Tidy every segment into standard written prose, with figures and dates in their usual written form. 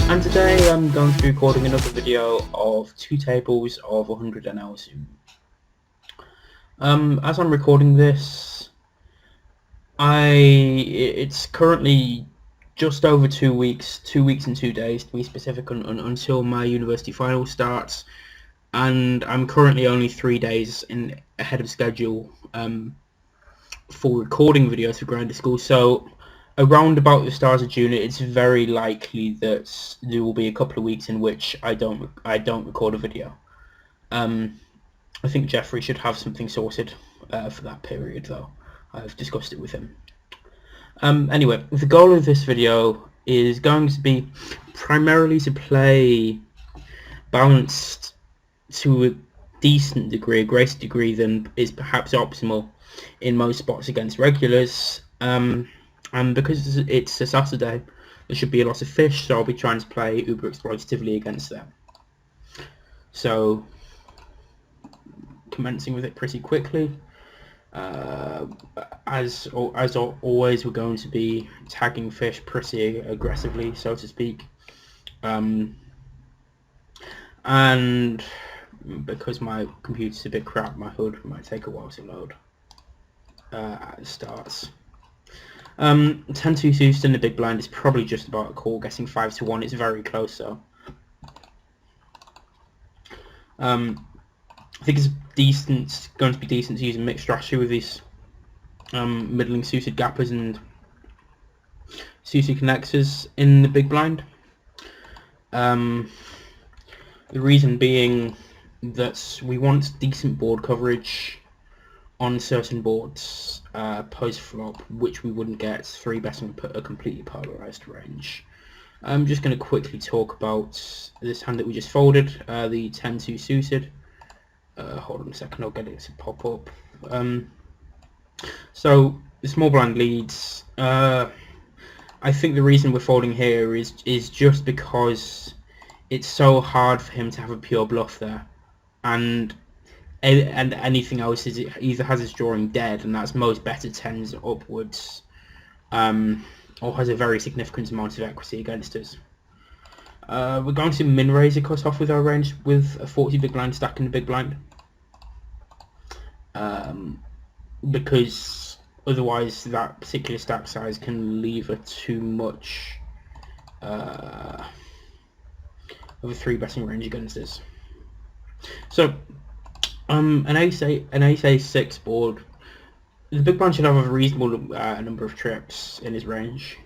And today I'm going to be recording another video of two tables of 100 NL Zoom. As I'm recording this, it's currently just over 2 weeks, 2 weeks and 2 days to be specific, until my university final starts, and I'm currently only 3 days ahead of schedule for recording videos for Grinder School. So around about the start of June, it's very likely that there will be a couple of weeks in which I don't record a video. I think Jeffrey should have something sorted for that period, though. I've discussed it with him. Anyway, the goal of this video is going to be primarily to play balanced to a decent degree, a greater degree than is perhaps optimal in most spots against regulars. And because it's a Saturday, there should be a lot of fish, so I'll be trying to play uber exploitatively against them. So, commencing with it pretty quickly. As always, we're going to be tagging fish pretty aggressively, so to speak. And because my computer's a bit crap, my HUD might take a while to load as it starts. 10-2 suited in the big blind is probably just about a call, getting 5-1. It's very close, though. I think it's going to be decent to use a mixed strategy with these middling suited gappers and suited connectors in the big blind. The reason being that we want decent board coverage on certain boards post-flop, which we wouldn't get 3-betting a completely polarized range. I'm just going to quickly talk about this hand that we just folded, the 10-2 suited. Hold on a second, I'll get it to pop up. So the small blind leads. I think the reason we're folding here is just because it's so hard for him to have a pure bluff there, and anything else is either has his drawing dead, and that's most better tens upwards, or has a very significant amount of equity against us. We're going to min raise a cut off with our range with a 40 big blind stack in the big blind, because otherwise that particular stack size can leave too much of a 3-betting range against us. So an ace-6 board, the big blind should have a reasonable number of trips in his range,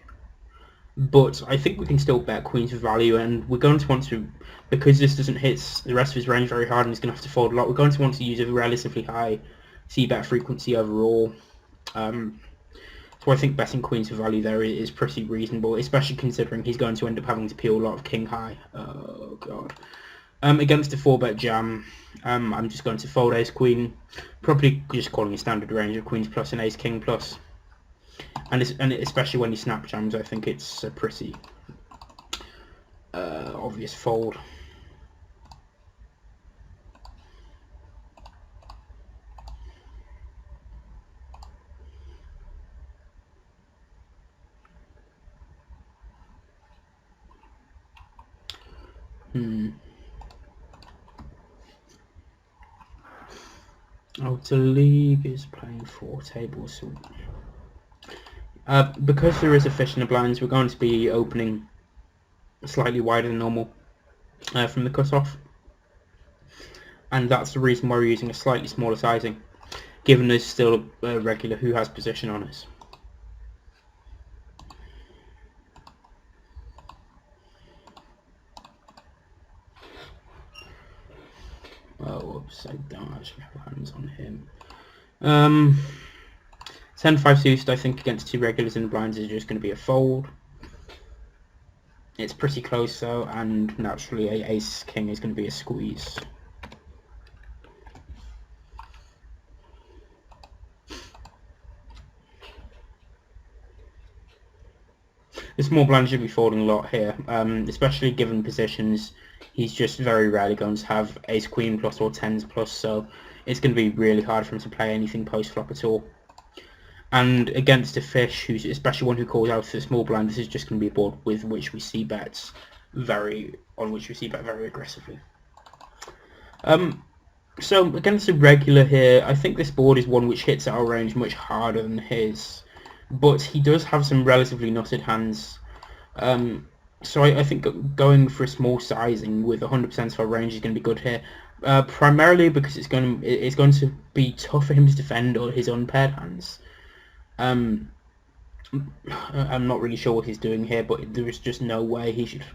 but I think we can still bet queens for value, and we're going to want to, because this doesn't hit the rest of his range very hard and he's going to have to fold a lot, we're going to want to use a relatively high cbet frequency overall. So I think betting queens for value there is pretty reasonable, especially considering he's going to end up having to peel a lot of king high. Oh god. Against a 4-bet jam, I'm just going to fold ace queen, probably just calling a standard range of queens plus and ace king plus, and especially when he snap jams, I think it's a pretty obvious fold. The league is playing 4 tables. Because there is a fish in the blinds, we're going to be opening slightly wider than normal from the cutoff, and that's the reason why we're using a slightly smaller sizing, given there's still a regular who has position on us. Oh, oops, I don't actually have hands on him. 10-5 suited, I think, against 2 regulars in the blinds is just going to be a fold. It's pretty close though, and naturally ace king is going to be a squeeze. The small blind should be folding a lot here, especially given positions. He's just very rarely going to have ace queen plus or 10s plus, so it's going to be really hard for him to play anything post flop at all. And against a fish, who's especially one who calls out to the small blind, this is just going to be a board with which we see bets on which we c-bet very aggressively. So against a regular here, I think this board is one which hits our range much harder than his, but he does have some relatively nutted hands. So I think going for a small sizing with 100% of our range is going to be good here, primarily because it's going to be tough for him to defend his unpaired hands. I'm not really sure what he's doing here, but there is just no way he should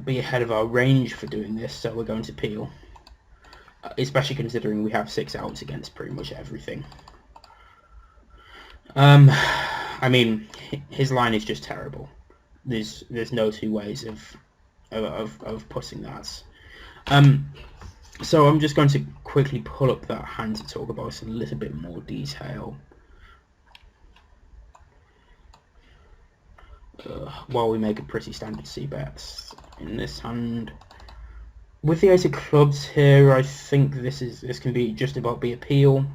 be ahead of our range for doing this, so we're going to peel. Especially considering we have 6 outs against pretty much everything. I mean, his line is just terrible. There's no two ways of putting that. So I'm just going to quickly pull up that hand to talk about in a little bit more detail. While we make a pretty standard c-bet in this hand. With the ace of clubs here, I think this can be just about be a peel.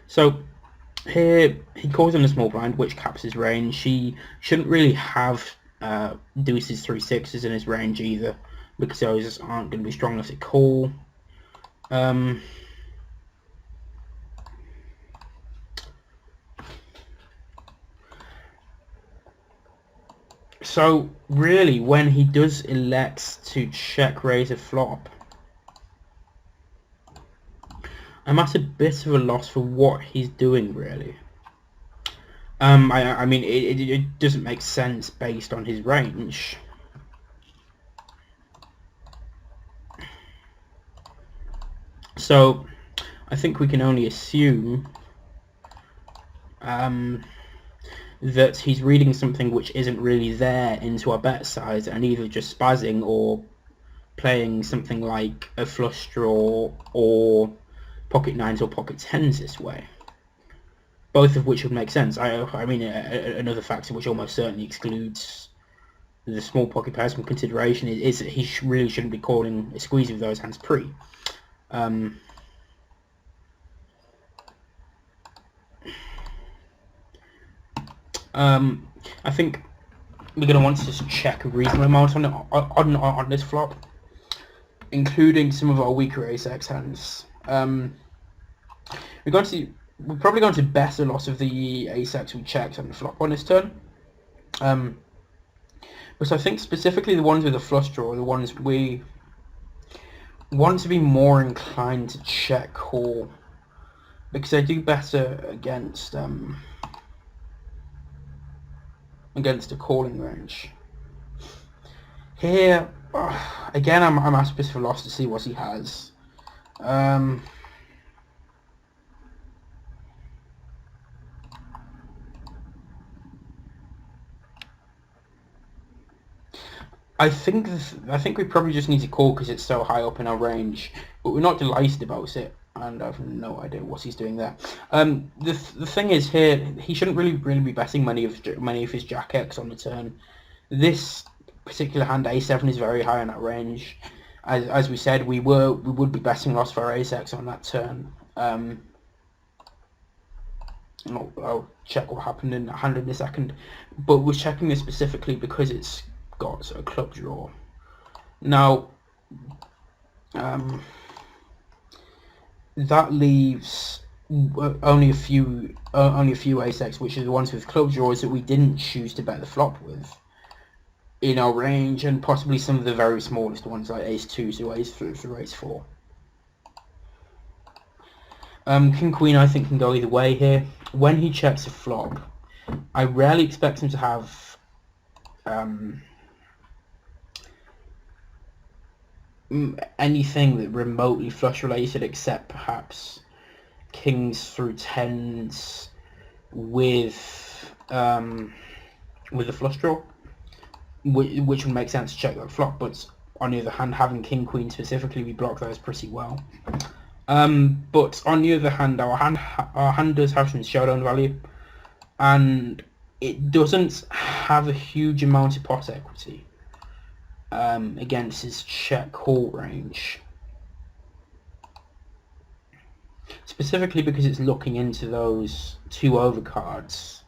So here he calls in a small blind, which caps his range. He shouldn't really have deuces, 3 6s in his range either, because those aren't going to be strong enough to call. So really, when he does elect to check raise a flop, I'm at a bit of a loss for what he's doing, really. I mean, it doesn't make sense based on his range. So I think we can only assume that he's reading something which isn't really there into our bet size and either just spazzing or playing something like a flush draw or pocket 9s or pocket 10s this way. Both of which would make sense. I mean, another factor which almost certainly excludes the small pocket pairs from consideration is that he really shouldn't be calling a squeeze of those hands pre. I think we're going to want to check a reasonable amount on this flop, including some of our weaker ace-x hands. We're probably going to bet a lot of the ace-x we checked on the flop on this turn. But I think specifically the ones with a flush draw are the ones we want to be more inclined to check call, because they do better against a calling range. Here, again, I'm at a bit of a loss to see what he has. I think we probably just need to call because it's so high up in our range, but we're not delighted about it, and I have no idea what he's doing there. The thing is here, he shouldn't really be betting many of his jack X on the turn. This particular hand A7 is very high in that range. As we said, we would be betting lots of our ace X on that turn. I'll check what happened in that hand in a second, but we're checking this specifically because it's got a club draw. Now, that leaves only a few ace-x, which are the ones with club draws that we didn't choose to bet the flop with in our range, and possibly some of the very smallest ones like ace-2s or ace-3s or ace-4. King-queen I think can go either way here. When he checks a flop, I rarely expect him to have anything that remotely flush related, except perhaps kings through 10s with a flush draw, which would make sense to check that flop. But on the other hand, having king queen specifically, we block those pretty well. But on the other hand, our hand does have some showdown value, and it doesn't have a huge amount of pot equity against his check call range, specifically because it's looking into those 2 overcards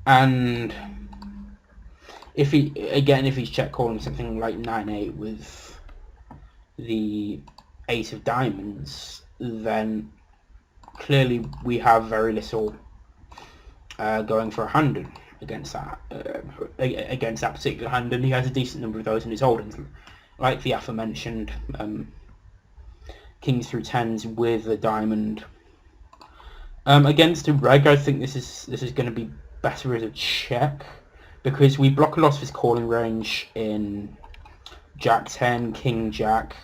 And if he's check calling something like 9-8 with the ace of diamonds, then clearly we have very little going for a hand against that particular hand, and he has a decent number of those in his holdings, like the aforementioned kings through tens with a diamond. Against a reg, I think this is going to be better as a check, because we block a lot of his calling range in Jack 10, King Jack,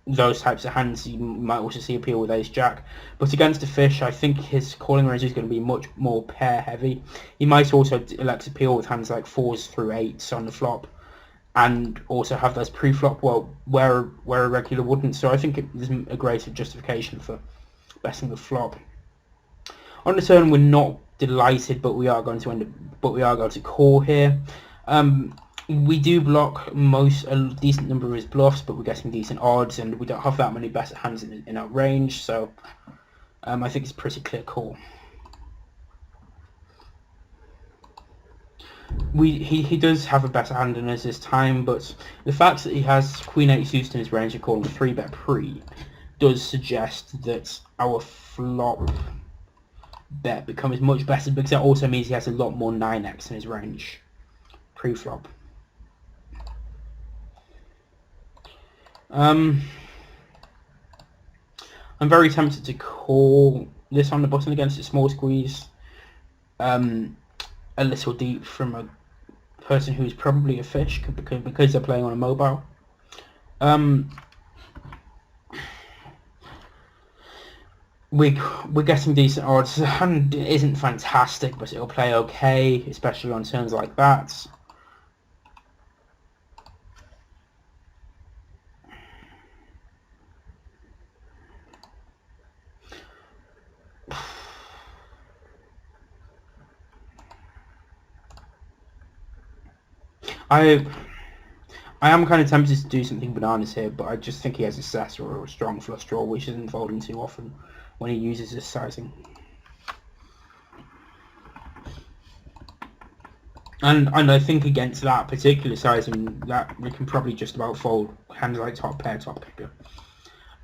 those types of hands. You might also see appeal with Ace Jack, but against a fish, I think his calling range is going to be much more pair heavy. He might also elect appeal with hands like 4s through 8s on the flop, and also have those pre-flop where a regular wouldn't. So I think there's a greater justification for betting the flop. On the turn, we're not delighted, but we are going to call here. We do block a decent number of his bluffs, but we're getting decent odds, and we don't have that many better hands in our range, so I think it's a pretty clear call. He does have a better hand than us this time, but the fact that he has Queen 8 suited in his range of calling 3-bet pre does suggest that our flop bet becomes much better, because that also means he has a lot more 9x in his range pre-flop. I'm very tempted to call this on the button against a small squeeze, a little deep from a person who's probably a fish because they're playing on a mobile. We're getting decent odds. The hand isn't fantastic, but it'll play okay, especially on turns like that. I am kind of tempted to do something bananas here, but I just think he has a set or a strong flush draw, which isn't folding too often when he uses this sizing. And I think against that particular sizing, that we can probably just about fold hands like top pair, top kicker.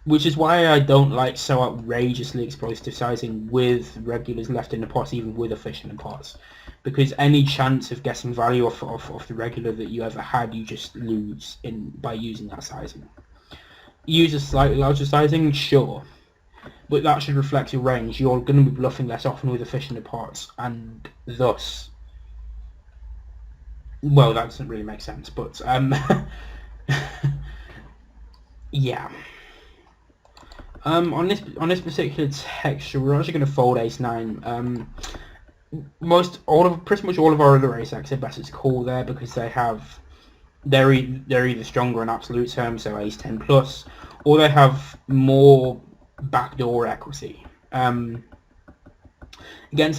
Which is why I don't like so outrageously exploitative sizing with regulars left in the pot, even with a fish in the pot. Because any chance of getting value off the regular that you ever had, you just lose by using that sizing. Use a slightly larger sizing, sure, but that should reflect your range. You're going to be bluffing less often with a fish in the pot, and thus, well, that doesn't really make sense, but yeah. On this particular texture, we're actually going to fold ace 9. Pretty much all of our other ace X are better to call there, because they're either stronger in absolute terms, so ace 10 plus, or they have more backdoor equity. Against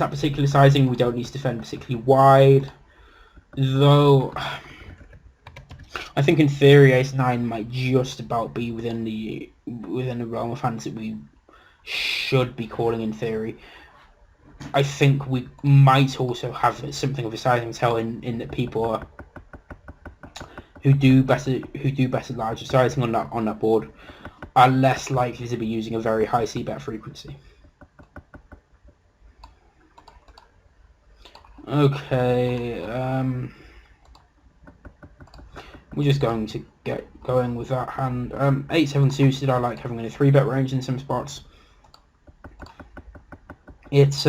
that particular sizing, we don't need to defend particularly wide, though I think in theory ace 9 might just about be within the realm of hands that we should be calling in theory. I think we might also have something of a sizing tell in that people who do better larger sizing on that board are less likely to be using a very high cbet frequency. Okay, we're just going to get going with that hand. 8-7 suited, I like having a 3-bet range in some spots. It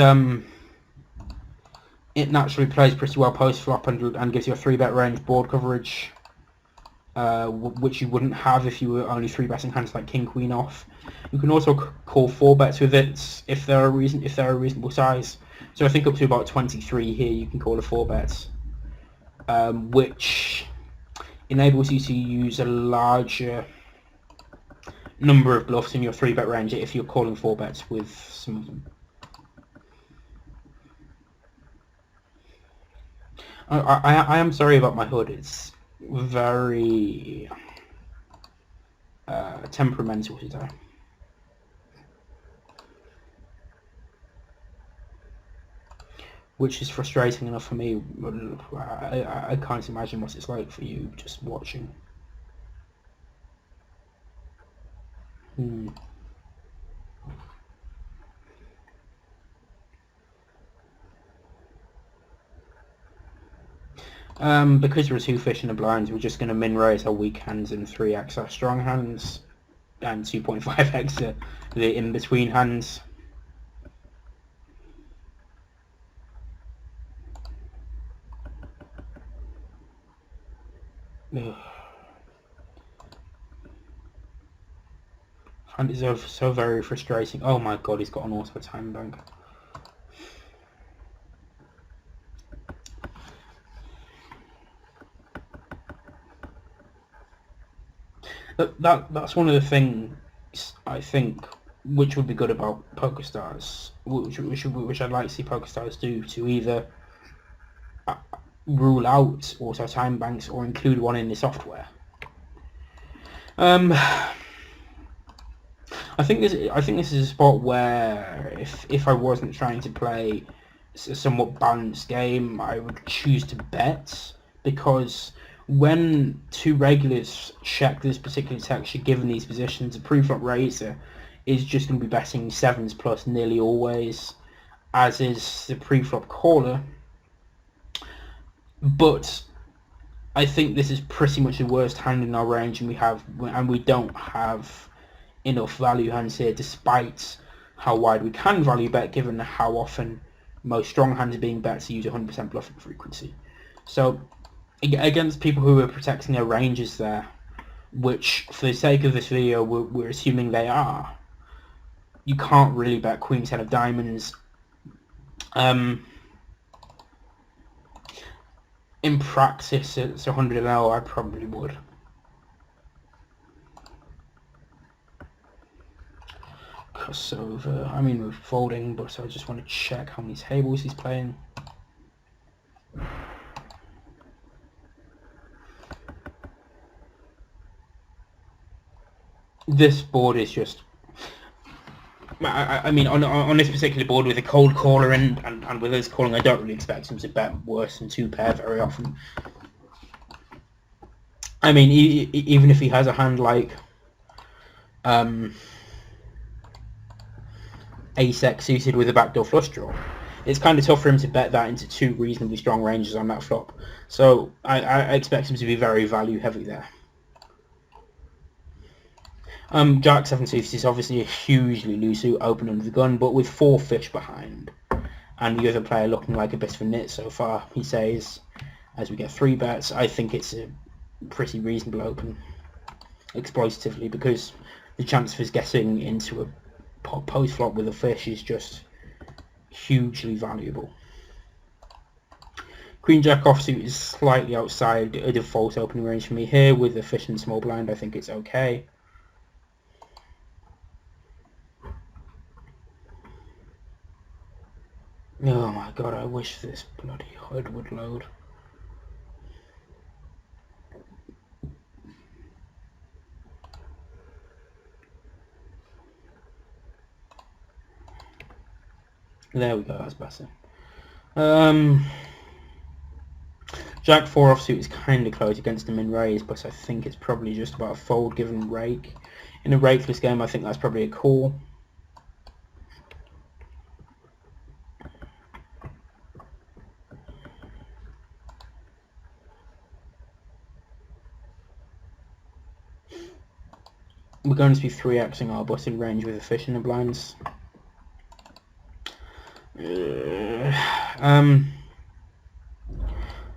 naturally plays pretty well post flop and gives you a 3-bet range board coverage, which you wouldn't have if you were only 3-betting hands like king queen off. You can also call 4-bets with it if they're a reasonable size. So I think up to about 23 here you can call a 4-bet, which enables you to use a larger number of bluffs in your 3-bet range if you're calling 4-bets with some of them. I am sorry about my hood. It's very temperamental today. which is frustrating enough for me. I can't imagine what it's like for you just watching. Because we're 2 fish in the blinds, we're just going to min-raise our weak hands and 3x our strong hands, and 2.5x the in-between hands. Ugh. I find it so very frustrating. Oh my god, he's got an auto time bank. That's one of the things I think which would be good about PokerStars, which I'd like to see PokerStars do, to either rule out auto time banks or include one in the software. I think this is a spot where if I wasn't trying to play a somewhat balanced game, I would choose to bet, because when 2 regulars check this particular texture given these positions, a pre-flop raiser is just going to be betting 7s plus nearly always, as is the pre-flop caller. But I think this is pretty much the worst hand in our range, and we don't have enough value hands here, despite how wide we can value bet, given how often most strong hands are being bet to use 100% bluffing frequency. So against people who are protecting their ranges there, which for the sake of this video we're assuming they are, you can't really bet queen 10 of diamonds. In practice, it's 100 ml, I probably would. Crossover. I mean, we're folding, but I just want to check how many tables he's playing. This board is just... I mean, on this particular board with a cold caller and with us calling, I don't really expect him to bet worse than 2 pair very often. I mean, even if he has a hand like ace-x suited with a backdoor flush draw, it's kind of tough for him to bet that into 2 reasonably strong ranges on that flop. So I expect him to be very value heavy there. Jack 7 suited is obviously a hugely loose suit open under the gun, but with 4 fish behind, and the other player looking like a bit of a nit so far, he says, as we get 3 bets, I think it's a pretty reasonable open, exploitatively, because the chance of us getting into a post flop with a fish is just hugely valuable. Queen Jack offsuit is slightly outside a default opening range for me here. With the fish and small blind, I think it's okay. Oh my god, I wish this bloody HUD would load. There we go, that's better. Jack 4 offsuit is kind of close against him in raise, but I think it's probably just about a fold given rake. In a rakeless game, I think that's probably a call. We're going to be 3xing our button range with a fish in the blinds.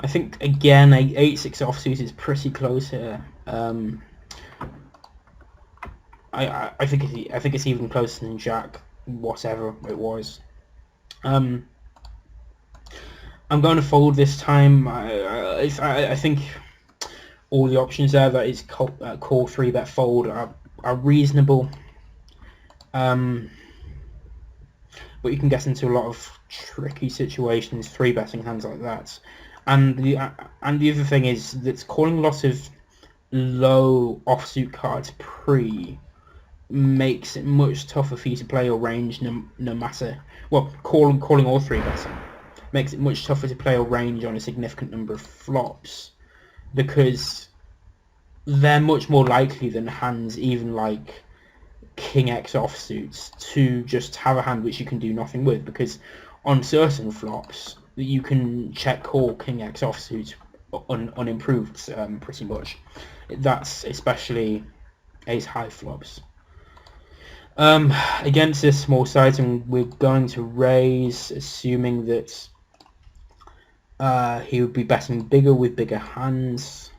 I think again 8-6 offsuit is pretty close here. I think it's even closer than Jack whatever it was. I'm going to fold this time. I think all the options there, that is call 3-bet fold, are reasonable. But you can get into a lot of tricky situations 3-betting hands like that. And the other thing is that calling lots of low offsuit cards pre makes it much tougher for you to play your range, no matter, well, calling all 3-betting makes it much tougher to play a range on a significant number of flops, because they're much more likely than hands even like King X offsuits to just have a hand which you can do nothing with, because on certain flops you can check call King X offsuit unimproved pretty much. That's especially ace high flops. Against this small sizing, we're going to raise, assuming that he would be betting bigger with bigger hands.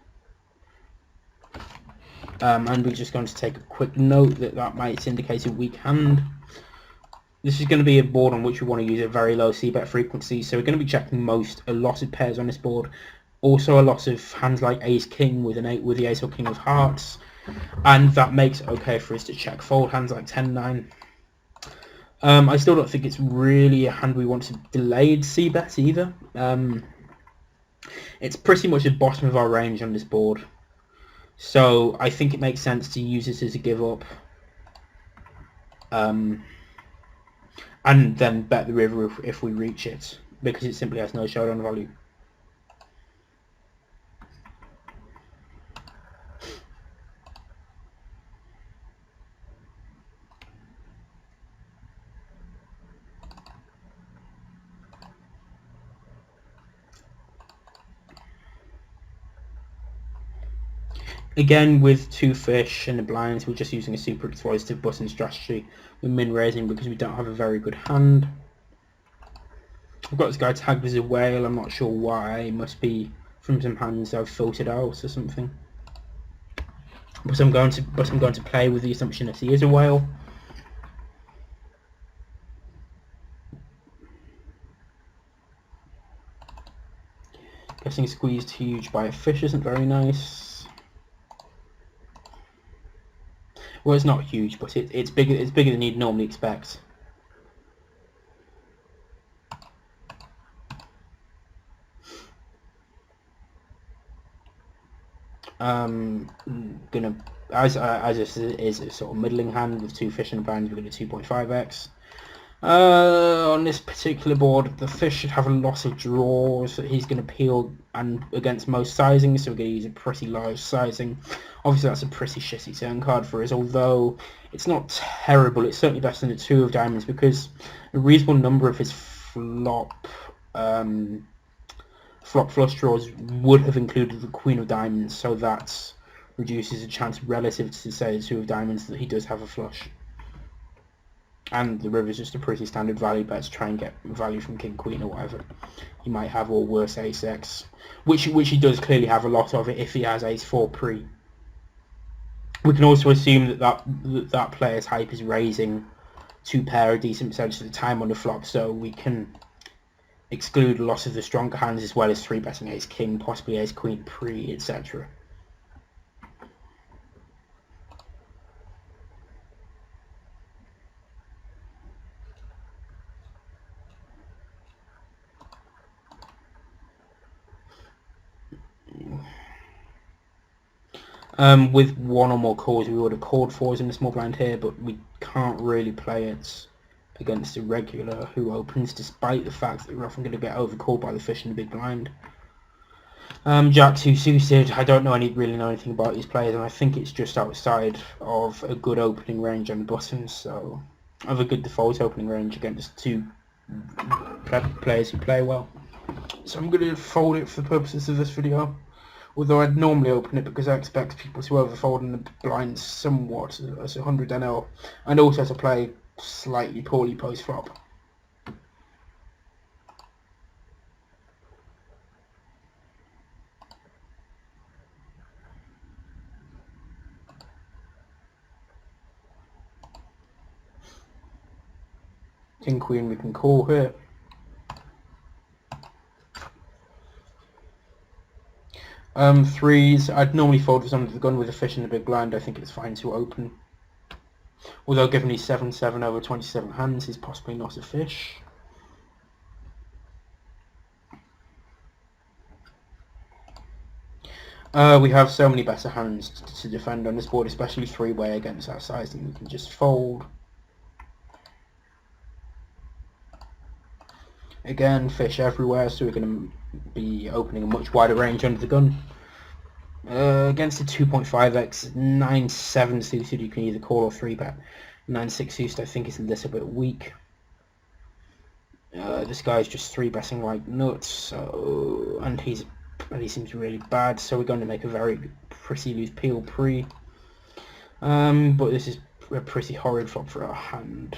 And we're just going to take a quick note that might indicate a weak hand. This is going to be a board on which we want to use a very low cbet frequency, so we're going to be checking a lot of pairs on this board. Also a lot of hands like ace king with the ace or king of hearts, and that makes it okay for us to check fold hands like 10-9. I still don't think it's really a hand we want to delayed cbet either. It's pretty much the bottom of our range on this board, so I think it makes sense to use this as a give up, and then bet the river if we reach it, because it simply has no showdown value. Again, with two fish and the blinds, we're just using a super exploitative button strategy. We're min raising because we don't have a very good hand. I've got this guy tagged as a whale. I'm not sure why. It must be from some hands I've filtered out or something. But I'm going to play with the assumption that he is a whale. Guessing squeezed huge by a fish isn't very nice. Well, it's not huge, but it's bigger. It's bigger than you'd normally expect. Gonna as this is a sort of middling hand with two fish and a blind, we're gonna 2.5x. On this particular board, the fish should have a lot of draws that he's going to peel, and against most sizing, so we're going to use a pretty large sizing. Obviously that's a pretty shitty turn card for us, although it's not terrible. It's certainly better than the 2 of diamonds, because a reasonable number of his flop flush draws would have included the Queen of Diamonds, so that reduces the chance relative to, say, the 2 of diamonds that he does have a flush. And the river is just a pretty standard value bet to try and get value from king, queen, or whatever he might have, or worse, ace x, which he does clearly have a lot of it if he has ace 4 pre. We can also assume that player's hype is raising to pair a decent percentage of the time on the flop, so we can exclude a lot of the stronger hands as well as 3-betting ace king, possibly ace queen pre, etc. With one or more calls, we would have called 4s in the small blind here, but we can't really play it against a regular who opens, despite the fact that we're often going to get overcalled by the fish in the big blind. Jack 2 suited, I don't really know anything about these players, and I think it's just outside of a good opening range on the buttons, so I have a good default opening range against 2 players who play well. So I'm going to fold it for the purposes of this video. Although I'd normally open it because I expect people to overfold in the blinds somewhat as 100 NL, and also to play slightly poorly post-flop. King, queen, we can call here. Threes, I'd normally fold this under the gun with a fish in the big blind. I think it's fine to open. Although given he's 7-7 over 27 hands, he's possibly not a fish. We have so many better hands to defend on this board, especially 3-way against our sizing. We can just fold. Again, fish everywhere, so we're going to be opening a much wider range under the gun. Against the 2.5x, 9-7 suited, you can either call or 3-bet. 9-6 suited, I think, is a little bit weak. This guy's just 3-betting like nuts, so, and he seems really bad, so we're going to make a very pretty loose peel pre. But this is a pretty horrid flop for our hand.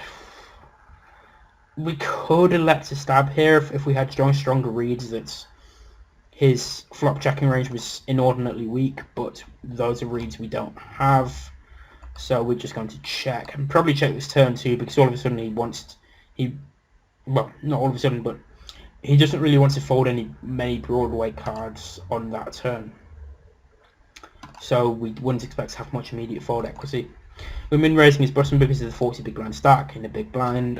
We could elect to stab here if we had stronger reads that his flop checking range was inordinately weak, but those are reads we don't have. So we're just going to check, and probably check this turn too, because all of a sudden well, not all of a sudden, but he doesn't really want to fold many Broadway cards on that turn. So we wouldn't expect to have much immediate fold equity. We're min-raising his button because of the 40 big blind stack in the big blind.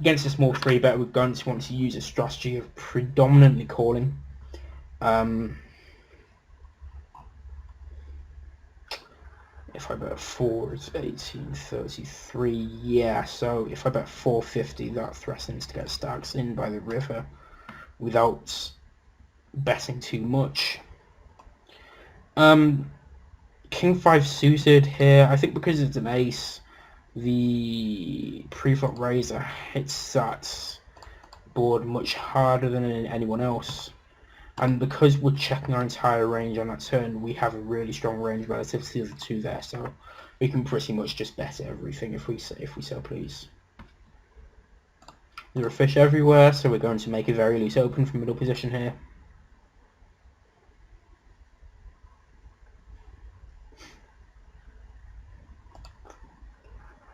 Against a small 3-bet, we're going to want to use a strategy of predominantly calling. If I bet 4, it's 1833. Yeah, so if I bet 450, that threatens to get stacks in by the river without betting too much. King 5 suited here. I think because it's an ace, the pre-flop raiser hits that board much harder than anyone else. And because we're checking our entire range on that turn, we have a really strong range relative to the other two there, so we can pretty much just bet everything if we so please. There are fish everywhere, so we're going to make a very loose open from middle position here.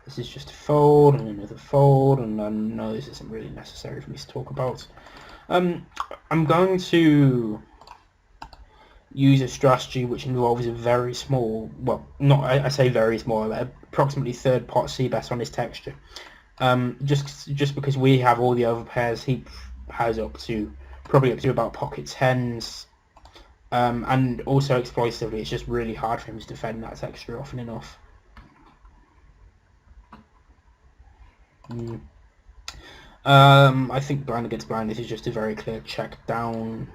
This is just a fold and another fold, and I know this isn't really necessary for me to talk about. I'm going to use a strategy which involves a very small, well, I say very small, approximately third pot c-bet on his texture. Just because we have all the overpairs, he has probably up to about pocket tens, and also exploitatively, it's just really hard for him to defend that texture often enough. I think blind against blind, this is just a very clear check down.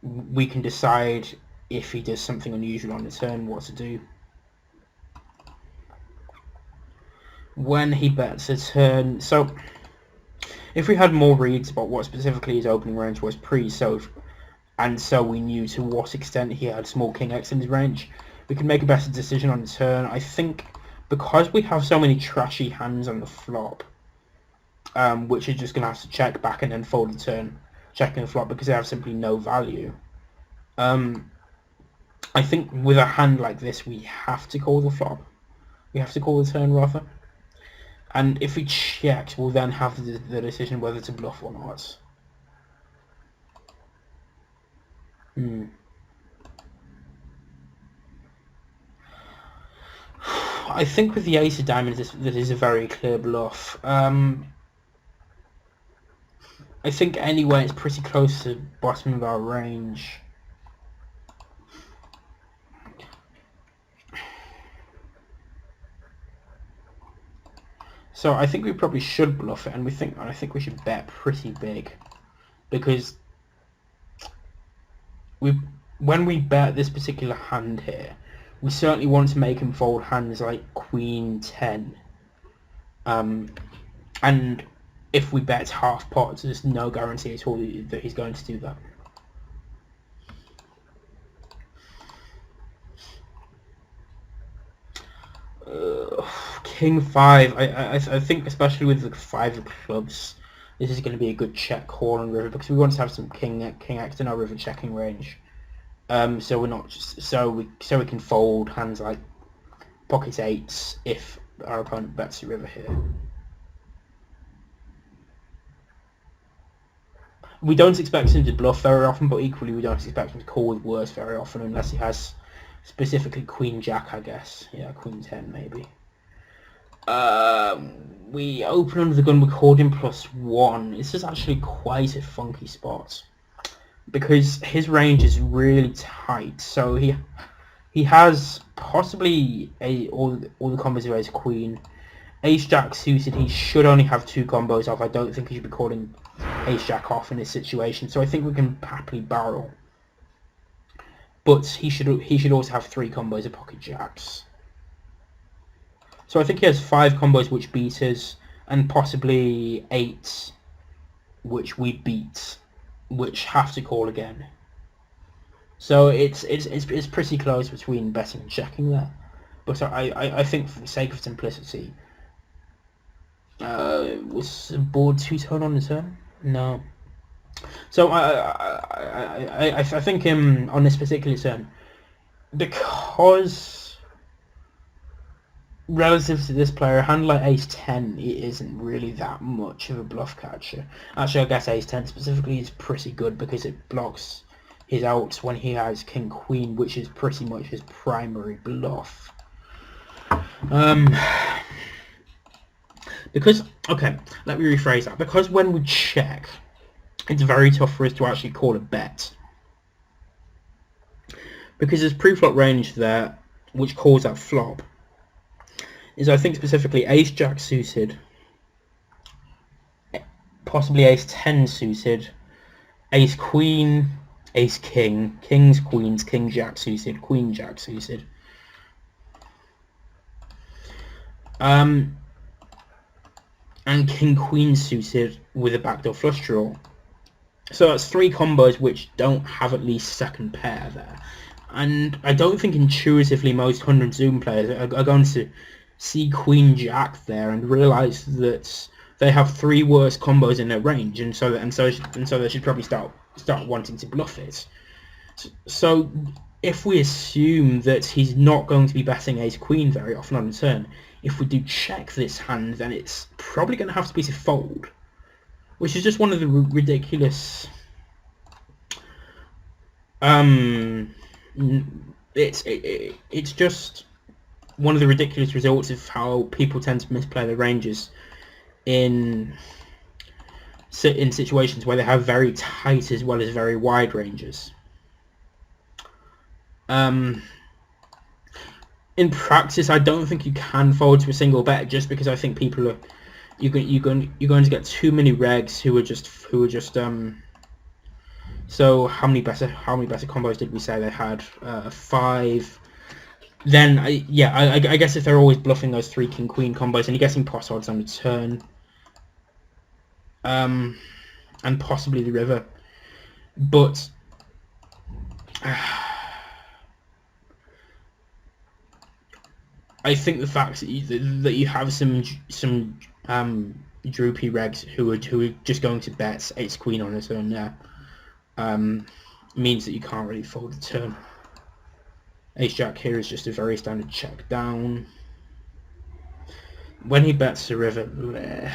We can decide if he does something unusual on the turn, what to do. When he bets a turn, so if we had more reads about what specifically his opening range was so we knew to what extent he had small king X in his range, we could make a better decision on the turn. I think because we have so many trashy hands on the flop, which is just going to have to check back and then fold the turn, checking the flop because they have simply no value. I think with a hand like this, we have to call the flop. We have to call the turn, rather. And if we check, we'll then have the decision whether to bluff or not. I think with the ace of diamonds, that is a very clear bluff. I think anyway it's pretty close to the bottom of our range. So I think we probably should bluff it, and I think we should bet pretty big, because when we bet this particular hand here, we certainly want to make him fold hands like Queen 10. And if we bet half pots, there's no guarantee at all that he's going to do that. King 5, I think especially with the 5 of clubs, this is going to be a good check call on river, because we want to have some king X in our river checking range. So we're not just so we can fold hands like pocket 8s if our opponent bets the river here. We don't expect him to bluff very often, but equally we don't expect him to call with worse very often, unless he has specifically Queen Jack, I guess. Yeah, Queen 10 maybe. We open under the gun with called +1. This is actually quite a funky spot, because his range is really tight. So he has possibly all the combos of ace queen, Ace-Jack suited, he should only have 2 combos off. I don't think he should be calling Ace-Jack off in this situation, so I think we can happily barrel. But he should also have 3 combos of pocket jacks. So I think he has 5 combos which beat us, and possibly 8 which we beat, which have to call again. So it's pretty close between betting and checking there. But I think for the sake of simplicity, was the board 2-tone on the turn? No. So I think on this particular turn, because relative to this player, a hand like Ace-10, it isn't really that much of a bluff catcher. Actually, I guess Ace-10 specifically is pretty good because it blocks his outs when he has King-Queen, which is pretty much his primary bluff. Because, okay, let me rephrase that. Because when we check, it's very tough for us to actually call a bet. Because there's pre-flop range there, which calls that flop. Is, I think, specifically Ace-Jack suited, possibly Ace-10 suited, Ace-Queen, Ace-King, Kings, Queens, King-Jack suited, Queen-Jack suited. And King-Queen suited with a backdoor flush draw. So that's 3 combos which don't have at least second pair there. And I don't think intuitively most 100 Zoom players are going to see Queen-Jack there and realise that they have 3 worse combos in their range, and so they should probably start wanting to bluff it. So if we assume that he's not going to be betting Ace-Queen very often on the turn, if we do check this hand, then it's probably going to have to be to fold, which is just one of the ridiculous... It's just one of the ridiculous results of how people tend to misplay their ranges in situations where they have very tight as well as very wide ranges. In practice, I don't think you can fold to a single bet, just because I think people are you're going to get too many regs who are just So how many better combos did we say they had? 5. Then I guess if they're always bluffing those 3 King Queen combos, and you're getting pot odds on the turn, and possibly the river, but I think the fact that you have some droopy regs who are just going to bet Ace Queen on the turn there, means that you can't really fold the turn. Ace Jack here is just a very standard check down. When he bets the river, bleh.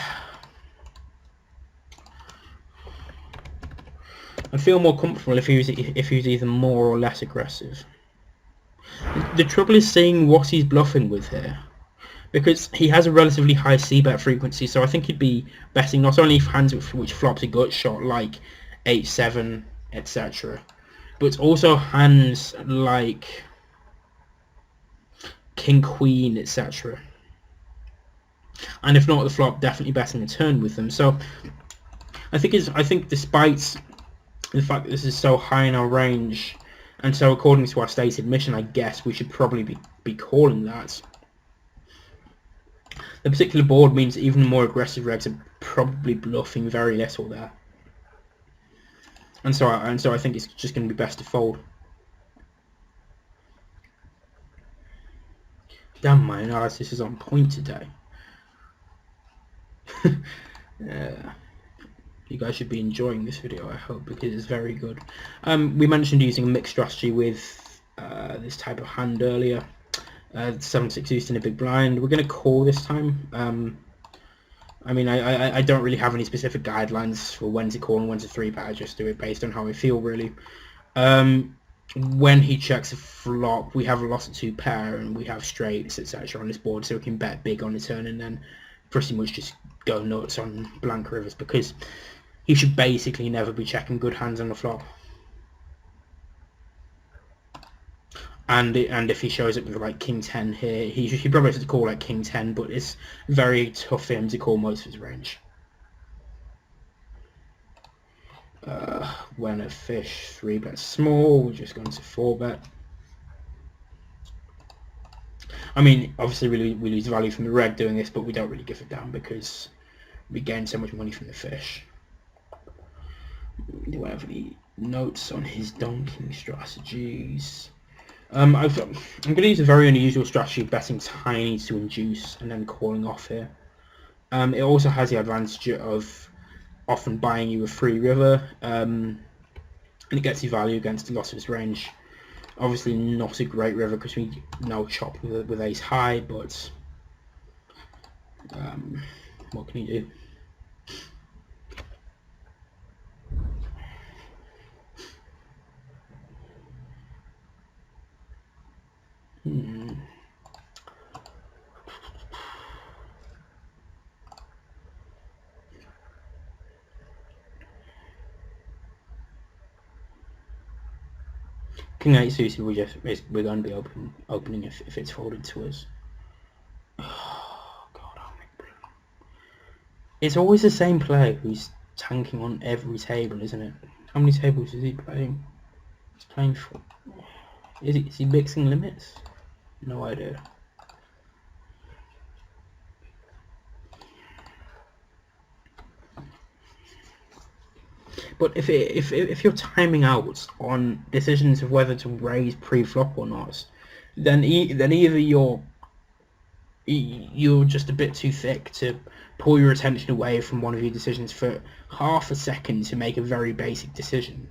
I'd feel more comfortable if he was either more or less aggressive. The trouble is seeing what he's bluffing with here, because he has a relatively high c-bet frequency, so I think he'd be betting not only hands which flops a gut shot like 8-7, etc., but also hands like King Queen, etc. And if not the flop, definitely betting a turn with them. So I think despite the fact that this is so high in our range, and so according to our stated mission, I guess we should probably be calling that. The particular board means that even more aggressive regs are probably bluffing very little there. And so I think it's just going to be best to fold. Damn, my analysis is on point today. You guys should be enjoying this video, I hope, because it's very good. We mentioned using a mixed strategy with this type of hand earlier. 7-6 East in a big blind. We're going to call this time. I mean, I don't really have any specific guidelines for when to call and when to 3-bet. I just do it based on how I feel, really. When he checks a flop, we have a loss of 2 pair and we have straights, etc. on this board, so we can bet big on the turn and then pretty much just go nuts on blank rivers, because he should basically never be checking good hands on the flop. and if he shows up with like king 10 here, he probably has to call like king 10, but it's very tough for him to call most of his range. When a fish 3-bet small, we're just going to 4-bet. I mean, obviously we lose value from the reg doing this, but we don't really give a damn because we gain so much money from the fish. Do I have any notes on his donking strategies? I'm going to use a very unusual strategy of betting tiny to induce and then calling off here. It also has the advantage of often buying you a free river, and it gets you value against a lot of his range. Obviously not a great river because we now chop with ace high, but what can you do? King 8 suited, we're going to be opening if it's folded to us. Oh god, it's always the same player who's tanking on every table, isn't it? How many tables is he playing? He's playing for. Is he mixing limits? No idea. But if you're timing out on decisions of whether to raise pre-flop or not, then either you're just a bit too thick to pull your attention away from one of your decisions for half a second to make a very basic decision,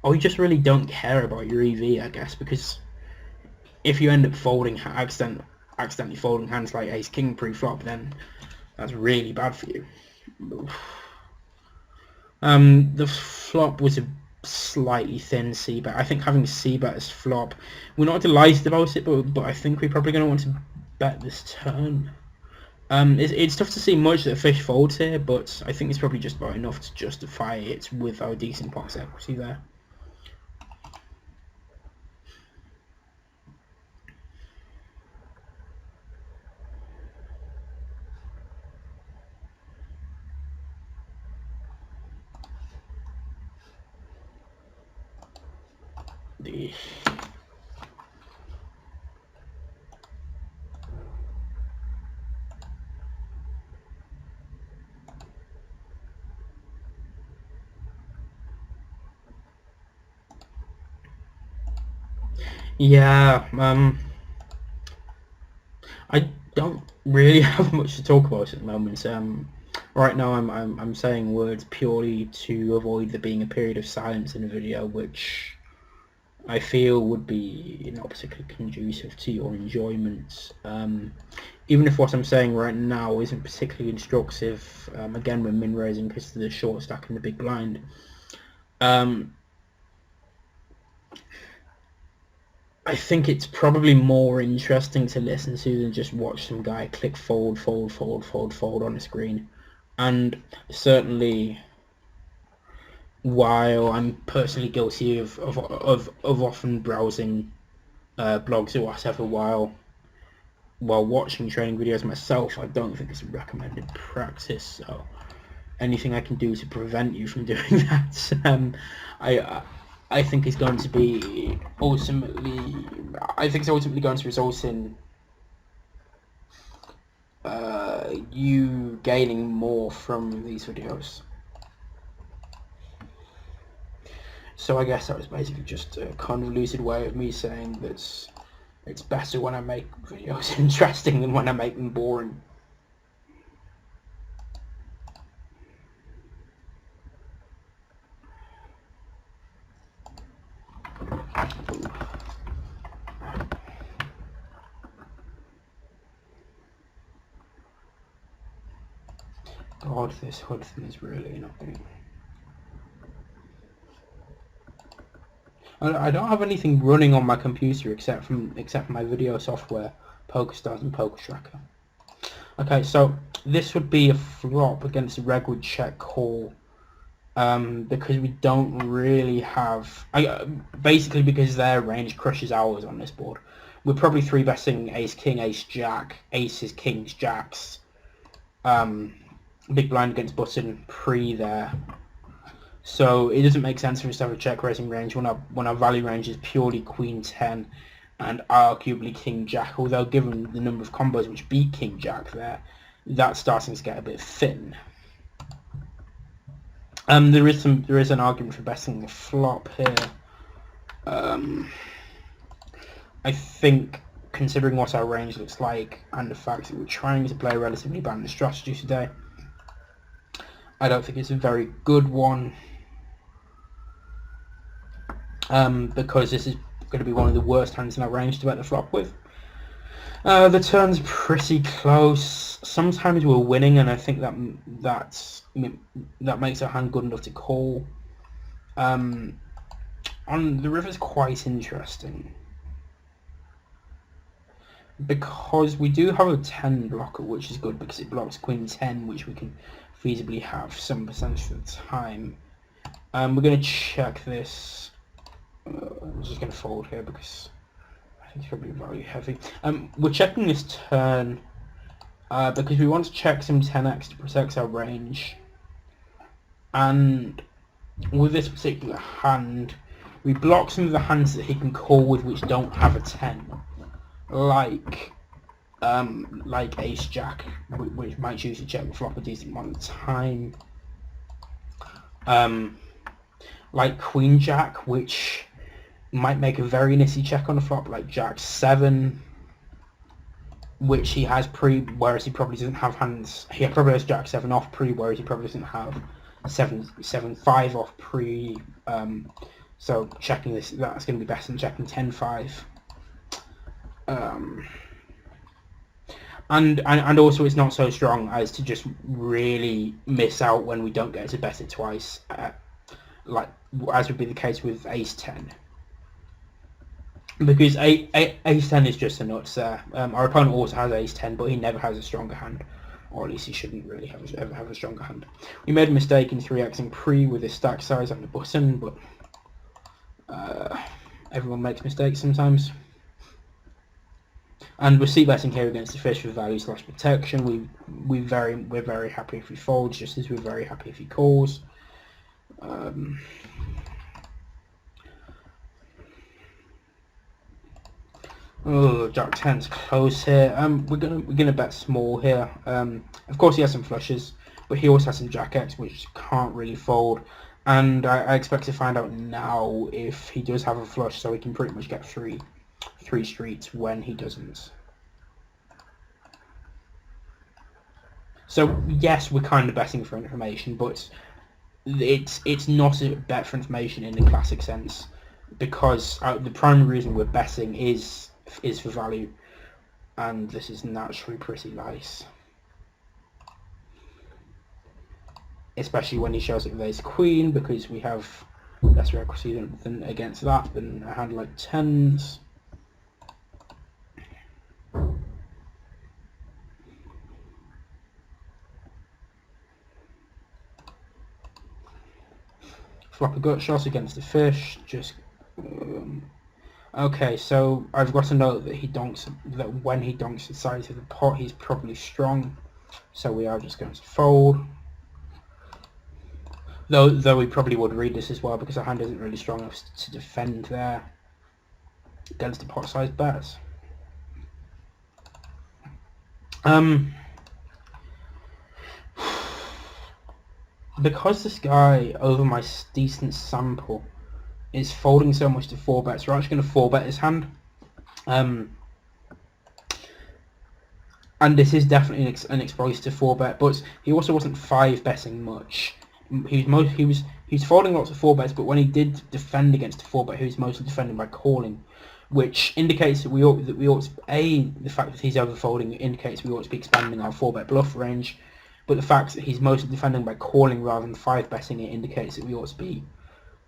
or you just really don't care about your EV, I guess, because if you end up folding accidentally folding hands like ace king pre-flop, then that's really bad for you. The flop was a slightly thin cbet. I think having cbet as flop, we're not delighted about it, but I think we're probably going to want to bet this turn. It's tough to see much that a fish folds here, but I think it's probably just about enough to justify it with our decent box equity there. Yeah, I don't really have much to talk about at the moment. Right now I'm saying words purely to avoid there being a period of silence in the video, which I feel would be not particularly conducive to your enjoyment. Even if what I'm saying right now isn't particularly instructive, again we're min raising because of the short stack and the big blind. I think it's probably more interesting to listen to than just watch some guy click fold, fold, fold, fold, fold on the screen. And certainly, while I'm personally guilty of often browsing blogs or whatever while watching training videos myself, I don't think it's a recommended practice. So anything I can do to prevent you from doing that, I think is going to be ultimately. I think it's ultimately going to result in you gaining more from these videos. So I guess that was basically just a convoluted way of me saying that it's better when I make videos interesting than when I make them boring. God, this HUD thing is really annoying. I don't have anything running on my computer except for my video software, PokerStars and PokerTracker. Okay, so this would be a flop against a reg with check call. because we don't really have... basically because their range crushes ours on this board. We're probably 3-betting ace-king, ace-jack, aces, kings, jacks. Big blind against button, pre there. So it doesn't make sense for us to have a check raising range when our value range is purely queen 10 and arguably king jack. Although given the number of combos which beat king jack there, that's starting to get a bit thin. There is an argument for betting the flop here. I think, considering what our range looks like and the fact that we're trying to play a relatively balanced strategy today, I don't think it's a very good one. Because this is going to be one of the worst hands in our range to bet the flop with. The turn's pretty close. Sometimes we're winning, and I think that makes our hand good enough to call. On the river's quite interesting because we do have a 10 blocker, which is good because it blocks queen 10, which we can feasibly have some percentage of the time. We're going to check this. I'm just going to fold here because I think it's probably value heavy. We're checking this turn because we want to check some 10x to protect our range. And with this particular hand, we block some of the hands that he can call with which don't have a 10. Like ace-jack, which might choose to check the flop a decent amount of time. Like queen-jack, which might make a very nifty check on the flop, like jack-7, which he has pre, whereas he probably doesn't have hands. He probably has jack-7 off pre, whereas he probably doesn't have 7-5 off pre. So checking this, that's going to be better than checking 10-5. And also it's not so strong as to just really miss out when we don't get to bet it twice, like as would be the case with ace-10. Because ace-10 is just a nuts there. Our opponent also has ace-10, but he never has a stronger hand. Or at least he shouldn't really ever have a stronger hand. We made a mistake in 3xing pre with his stack size on the button, but everyone makes mistakes sometimes. And we're c-betting here against the fish for value/protection. We're very happy if he folds, just as we're very happy if he calls. Oh, Jack 10's close here. We're gonna bet small here. Of course he has some flushes, but he also has some Jack X, which can't really fold. And I expect to find out now if he does have a flush, so he can pretty much get three streets when he doesn't. So yes, we're kind of betting for information, but it's not a bet for information in the classic sense, because the primary reason we're betting is for value, and this is naturally pretty nice, especially when he shows up with ace queen, because we have lesser equity than against that than a hand like 10s. Flop a gut shot against the fish, just okay, so I've got to know that when he donks the sides of the pot, he's probably strong. So we are just going to fold. Though we probably would read this as well, because our hand isn't really strong enough to defend there against the pot size bets. Because this guy over my decent sample is folding so much to 4-bets, we're actually going to 4-bet his hand. And this is definitely an exploitative 4-bet, but he also wasn't 5-betting much. He was folding lots of 4-bets, but when he did defend against a 4-bet, he was mostly defending by calling, which indicates that we ought to, the fact that he's overfolding indicates we ought to be expanding our 4-bet bluff range, but the fact that he's mostly defending by calling rather than 5-betting it indicates that we ought to be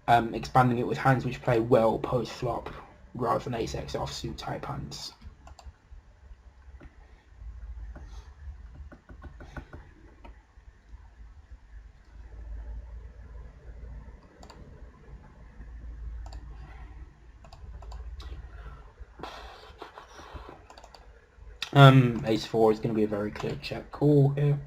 expanding it with hands which play well post-flop rather than ace-x offsuit type hands. Ace-4 is going to be a very clear check call here.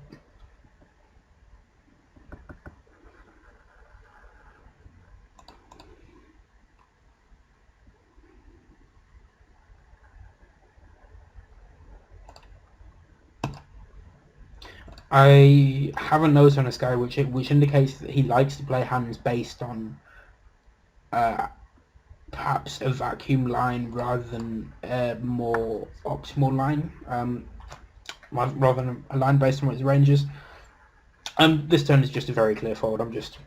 I have a note on this guy which indicates that he likes to play hands based on perhaps a vacuum line rather than a more optimal line, rather than a line based on what his range is. This turn is just a very clear fold. I'm just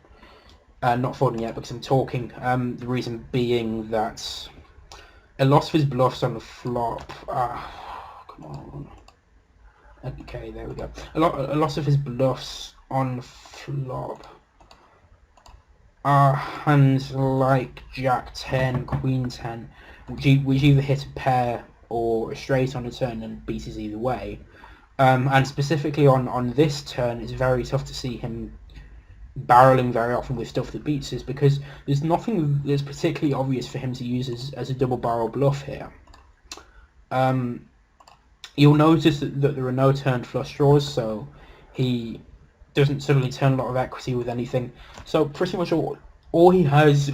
not folding yet because I'm talking. The reason being that a lot of his bluffs on the flop. Come on. Okay, there we go. A lot of his bluffs on flop are hands like Jack 10, Queen 10, which either hit a pair or a straight on a turn and beat us either way. And specifically on this turn, it's very tough to see him barreling very often with stuff that beats us because there's nothing that's particularly obvious for him to use as a double barrel bluff here. You'll notice that there are no turned flush draws, so he doesn't suddenly turn a lot of equity with anything. So pretty much all he has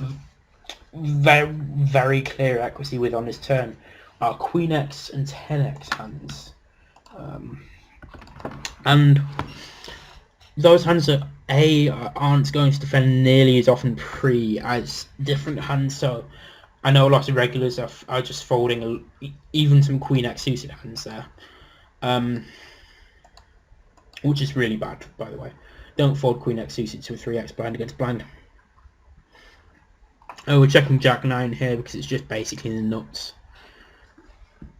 very, very clear equity with on his turn are Queen X and 10X hands. And those hands aren't going to defend nearly as often pre as different hands, so I know a lot of regulars are just folding even some Queen X suited hands there, which is really bad, by the way. Don't fold Queen X suited to a 3X blind against blind. We're checking Jack 9 here because it's just basically the nuts.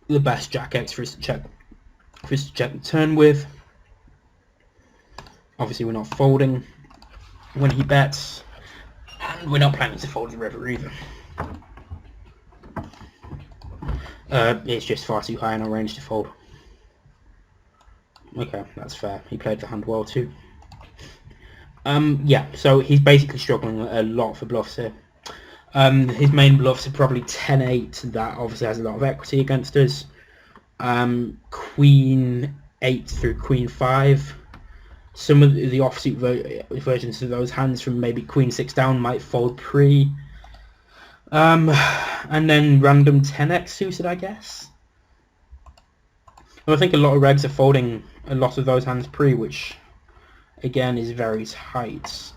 The best Jack X for us to check the turn with. Obviously we're not folding when he bets, and we're not planning to fold the river either. It's just far too high in our range to fold. Okay, that's fair. He played the hand well too. Yeah, so he's basically struggling a lot for bluffs here. His main bluffs are probably 10-8, that obviously has a lot of equity against us. Queen 8 through Queen 5. Some of the offsuit versions of those hands from maybe Queen 6 down might fold pre. And then random 10X suited, I guess. Well, I think a lot of regs are folding a lot of those hands pre, which again is very tight.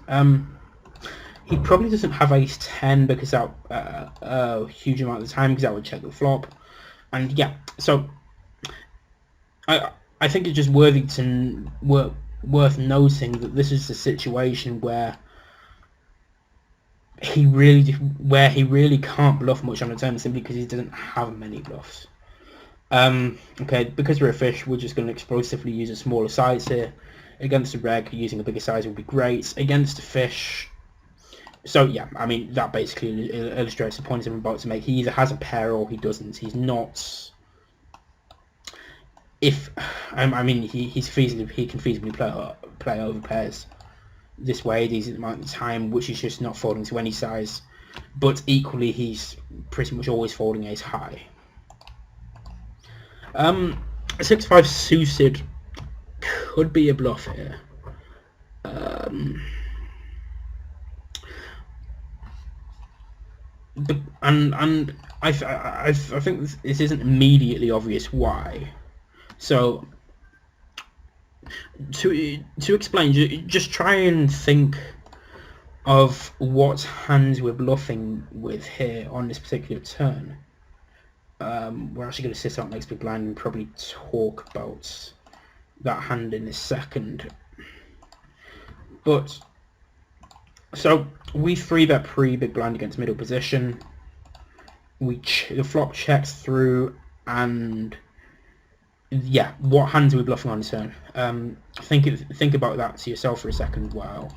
He probably doesn't have ace 10 because that a huge amount of the time, because that would check the flop. And yeah, so I think it's just worth noting that this is a situation where he really can't bluff much on a turn simply because he doesn't have many bluffs. Okay, because we're a fish, we're just going to explosively use a smaller size here. Against a reg, using a bigger size would be great. Against a fish, so yeah, I mean that basically illustrates the point I'm about to make. He either has a pair or he doesn't. He's not. I mean he can feasibly play over pairs this way, decent amount of time, which is just not folding to any size. But equally, he's pretty much always folding ace high. 6-5 suited could be a bluff here. And I think this isn't immediately obvious why. So to explain, just try and think of what hands we're bluffing with here on this particular turn. We're actually going to sit out next big blind and probably talk about that hand in a second. But so we 3-bet pre big blind against middle position. The flop checks through, and yeah, what hands are we bluffing on the turn? Think about that to yourself for a second while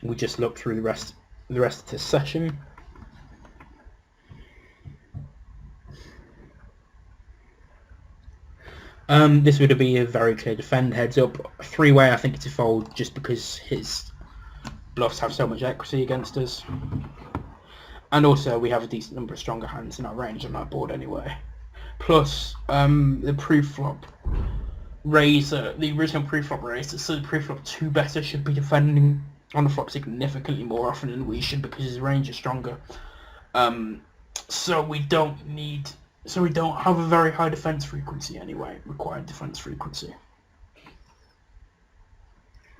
we just look through the rest of this session. This would be a very clear defend. Heads up, 3-way I think it's a fold just because his bluffs have so much equity against us, and also we have a decent number of stronger hands in our range on our board anyway. plus the pre-flop raiser, the original pre-flop raiser, so the pre-flop 2-better should be defending on the flop significantly more often than we should because his range is stronger. So we don't have a very high defense frequency anyway, required defense frequency.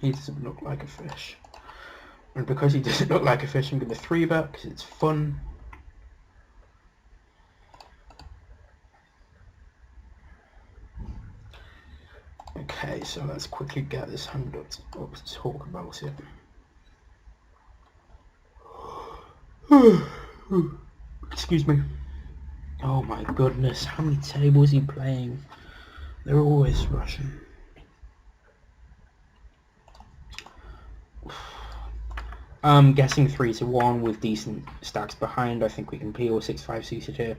He doesn't look like a fish. And because he doesn't look like a fish, I'm going to 3-bet because it's fun. Okay, so let's quickly get this hand up to talk about it. Excuse me. Oh my goodness, how many tables is he playing? They're always rushing. I'm guessing 3-1 with decent stacks behind. I think we can peel 6-5 suited here.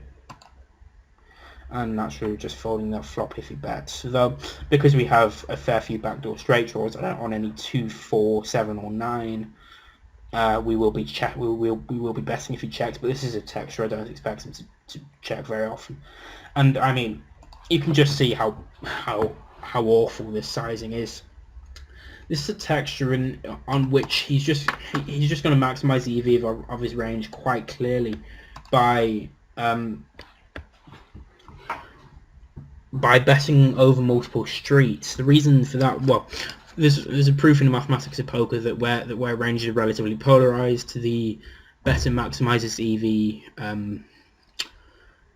And naturally just folding that flop if he bets. Though, because we have a fair few backdoor straight draws on any 2, 4, 7 or 9, we will be betting if he checks, but this is a texture. I don't expect him to check very often. And I mean, you can just see how awful this sizing is. This is a texture on which he's just going to maximize the EV of his range quite clearly by betting over multiple streets. The reason for that, well, there's a proof in the mathematics of poker that where ranges are relatively polarized, the better maximizes EV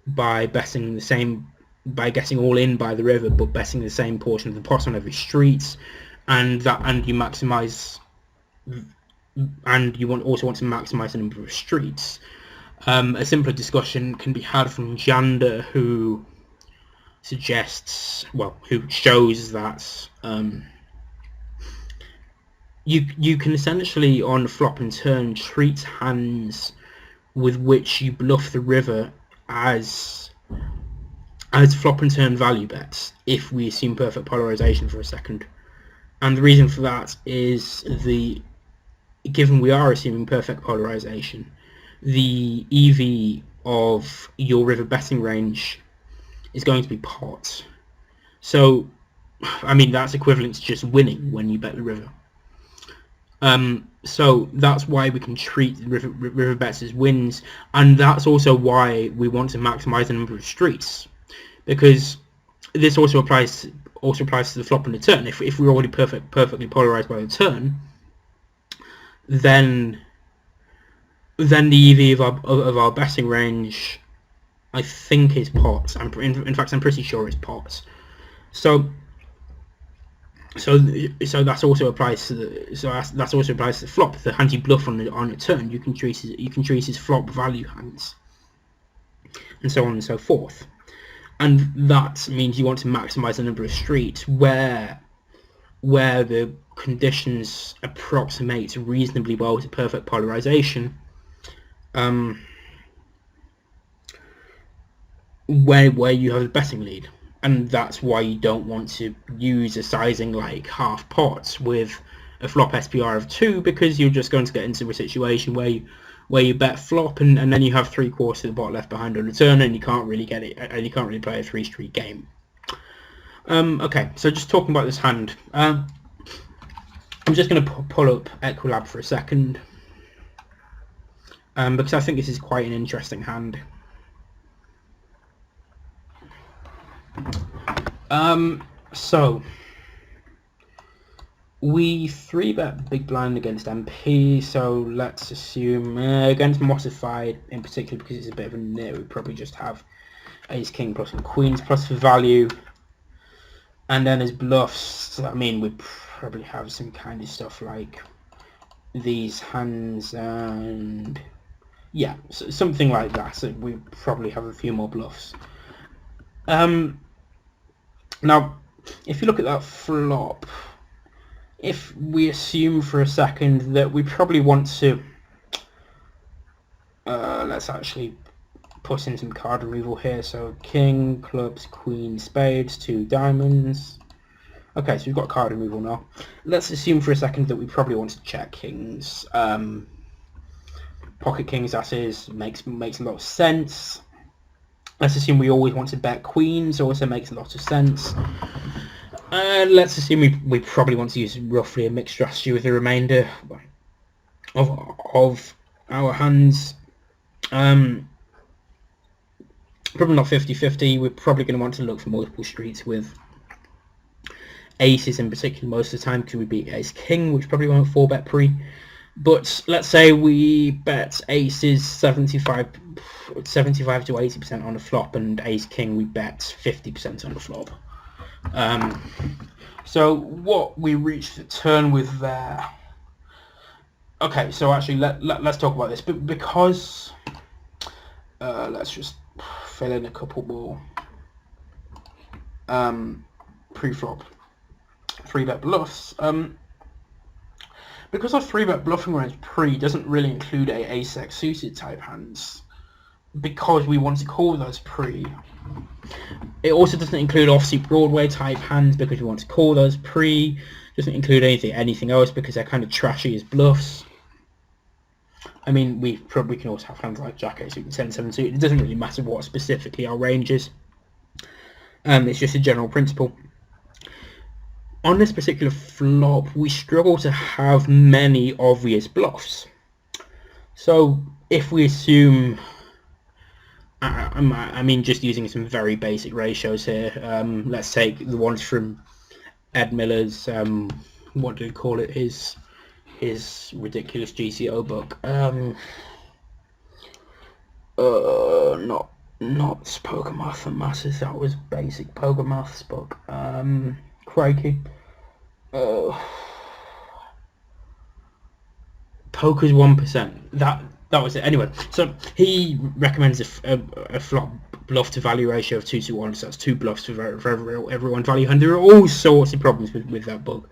by getting all in by the river, but betting the same portion of the pot on every street, and you maximize, and you also want to maximize the number of streets. A simpler discussion can be had from Jander, who shows that you can essentially on flop and turn treat hands with which you bluff the river as flop and turn value bets if we assume perfect polarization for a second. And the reason for that is given we are assuming perfect polarization, the EV of your river betting range is going to be pot. So, I mean, that's equivalent to just winning when you bet the river. So that's why we can treat river bets as wins, and that's also why we want to maximize the number of streets, because this also applies to the flop and the turn. If we're already perfectly polarized by the turn, then the EV of our betting range, I think, is pot. In fact, I'm pretty sure it's pot. So that also applies to the flop. The hand you bluff on a turn, you can treat as flop value hands, and so on and so forth. And that means you want to maximize the number of streets where the conditions approximate reasonably well to perfect polarization. Where you have a betting lead, and that's why you don't want to use a sizing like half pots with a flop SPR of 2, because you're just going to get into a situation where you bet flop and then you have 3/4 of the pot left behind on the turn, and you can't really get it, and you can't really play a 3-street game. Okay, so just talking about this hand, I'm just going to pull up Equilab for a second, because I think this is quite an interesting hand. So we 3-bet big blind against MP, so let's assume against modified in particular, because it's a bit of a nit, we probably just have ace king plus some queens plus for value, and then as bluffs, I mean, we probably have some kind of stuff like these hands, and yeah, something like that. So we probably have a few more bluffs. Now, if you look at that flop, if we assume for a second that we probably want to, let's actually put in some card removal here. So king, clubs, queen, spades, 2 diamonds. Okay, so we've got card removal now. Let's assume for a second that we probably want to check kings. Pocket kings, that is, makes a lot of sense. Let's assume we always want to bet queens. Also makes a lot of sense. Let's assume we probably want to use roughly a mixed strategy with the remainder of our hands. Probably not 50-50. We're probably going to want to look for multiple streets with aces in particular most of the time, because we beat ace king, which probably won't 4-bet pre. But let's say we bet aces 75 to 80% on the flop, and ace king we bet 50% on the flop. So what we reached the turn with there. Okay, so actually let's talk about this, but because let's just fill in a couple more pre-flop 3-bet bluffs. Because our 3-bet bluffing range pre doesn't really include a ace-x suited type hands, because we want to call those pre. It also doesn't include offsuit Broadway type hands, because we want to call those pre. Doesn't include anything else, because they're kind of trashy as bluffs. I mean, we probably can also have hands like Jack 8 suit and 10-7 suit. It doesn't really matter what specifically our range is. It's just a general principle. On this particular flop, we struggle to have many obvious bluffs. So if we assume, I mean, just using some very basic ratios here, let's take the ones from Ed Miller's, what do we call it, his ridiculous GCO book. Not Poker Math and Masses, that was basic Poker Maths book. Crikey. Poker's 1%. That was it. Anyway, so he recommends a flop bluff to value ratio of 2-to-1. So that's 2 bluffs for everyone value, and there are all sorts of problems with that book.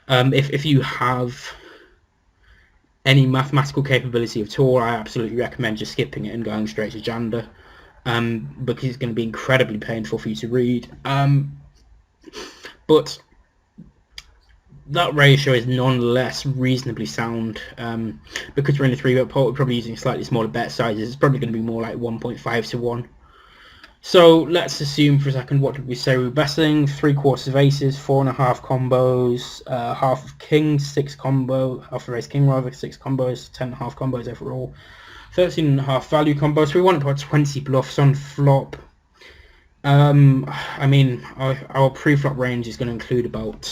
If you have any mathematical capability at all, I absolutely recommend just skipping it and going straight to Janda, because it's going to be incredibly painful for you to read. But that ratio is nonetheless reasonably sound, because we're in a 3-bet pot. We're probably using slightly smaller bet sizes. It's probably going to be more like 1.5 to 1. So let's assume for a second, what did we say we were betting? 3/4 of aces, 4.5 combos, half of kings, 6 combo, half of ace king rather, 6 combos, 10.5 combos overall, 13.5 value combos. So we want about 20 bluffs on flop. I mean, our pre-flop range is going to include about,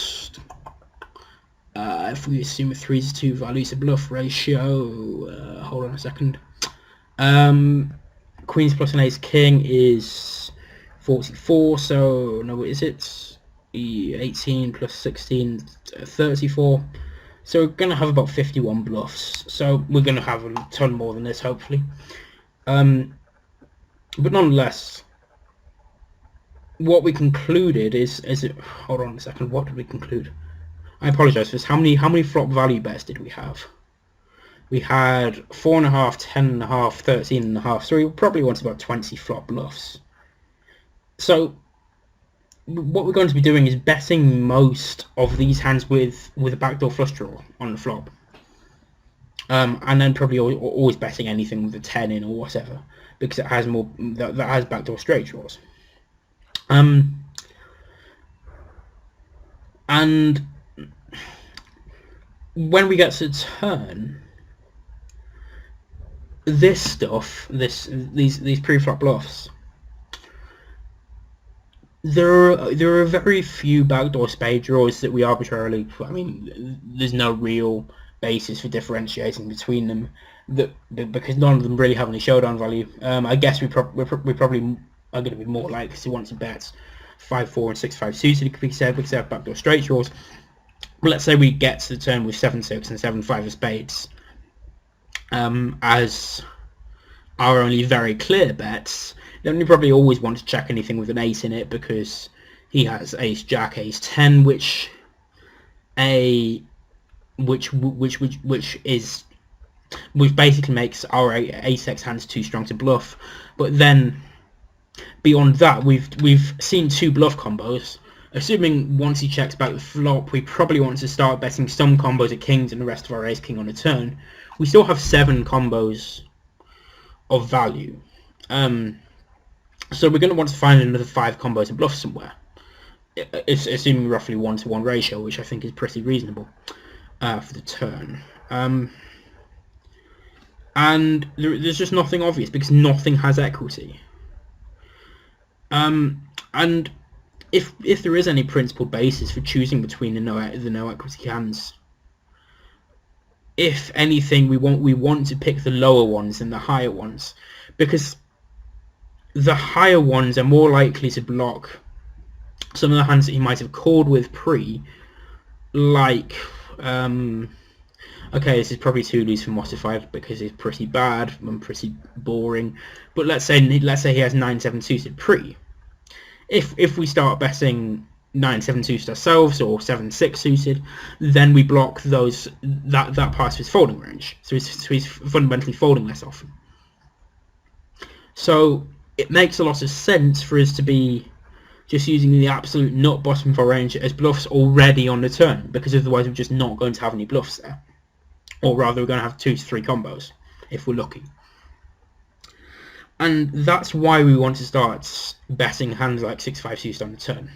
if we assume a 3-to-2 value to bluff ratio, hold on a second. Queens plus an ace king is 44, so no, what is it? 18 plus 16, 34. So we're going to have about 51 bluffs. So we're going to have a ton more than this, hopefully. But nonetheless, what we concluded is hold on a second, what did we conclude? I apologise for this. How many flop value bets did we have? We had 4.5, 10.5, 13.5. So we probably wanted about 20 flop bluffs. So what we're going to be doing is betting most of these hands with a backdoor flush draw on the flop, and then probably always betting anything with a 10 in or whatever, because it has more that has backdoor straight draws. And when we get to turn, this stuff, these pre-flop bluffs, there are very few backdoor spade draws that we arbitrarily. I mean, there's no real basis for differentiating between them, because none of them really have any showdown value. I guess we probably are going to be more likely to want to bet 5-4 and 6-5 suited because they have backdoor straight draws. But let's say we get to the turn with 7-6 and 7-5 of spades as our only very clear bets. Then we probably always want to check anything with an ace in it, because he has ace jack, ace 10, which basically makes our ace-x hands too strong to bluff. But then beyond that, we've seen 2 bluff combos. Assuming once he checks back the flop, we probably want to start betting some combos at kings and the rest of our ace king on a turn. We still have 7 combos of value. So we're going to want to find another 5 combos of bluffs somewhere. It's assuming roughly 1-to-1 ratio, which I think is pretty reasonable for the turn. And there's just nothing obvious because nothing has equity. And if there is any principled basis for choosing between the no equity hands, if anything, we want to pick the lower ones than the higher ones, because the higher ones are more likely to block some of the hands that he might have called with pre, like okay, this is probably too loose for Modified because it's pretty bad and pretty boring, but let's say he has 9-7 suited pre. If we start betting 9-7 suited ourselves or 7-6 suited, then we block that part of his folding range. So he's fundamentally folding less often. So it makes a lot of sense for us to be just using the absolute nut bottom of our range as bluffs already on the turn, because otherwise we're just not going to have any bluffs there. Or rather, we're going to have 2 to 3 combos, if we're lucky. And that's why we want to start betting hands like 6-5 suited on the turn.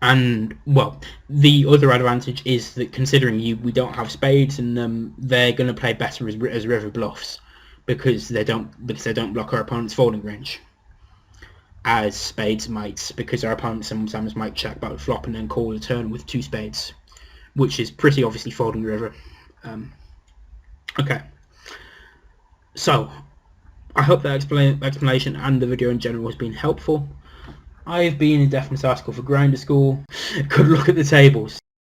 And, well, the other advantage is that considering we don't have spades, and they're going to play better as river bluffs, because they don't block our opponent's folding range, as spades might, because our opponent sometimes might check back the flop and then call the turn with 2 spades, which is pretty obviously folding the river. Okay, so I hope that explanation and the video in general has been helpful. I've been in Deafness Article for Grinder School. Good luck at the tables.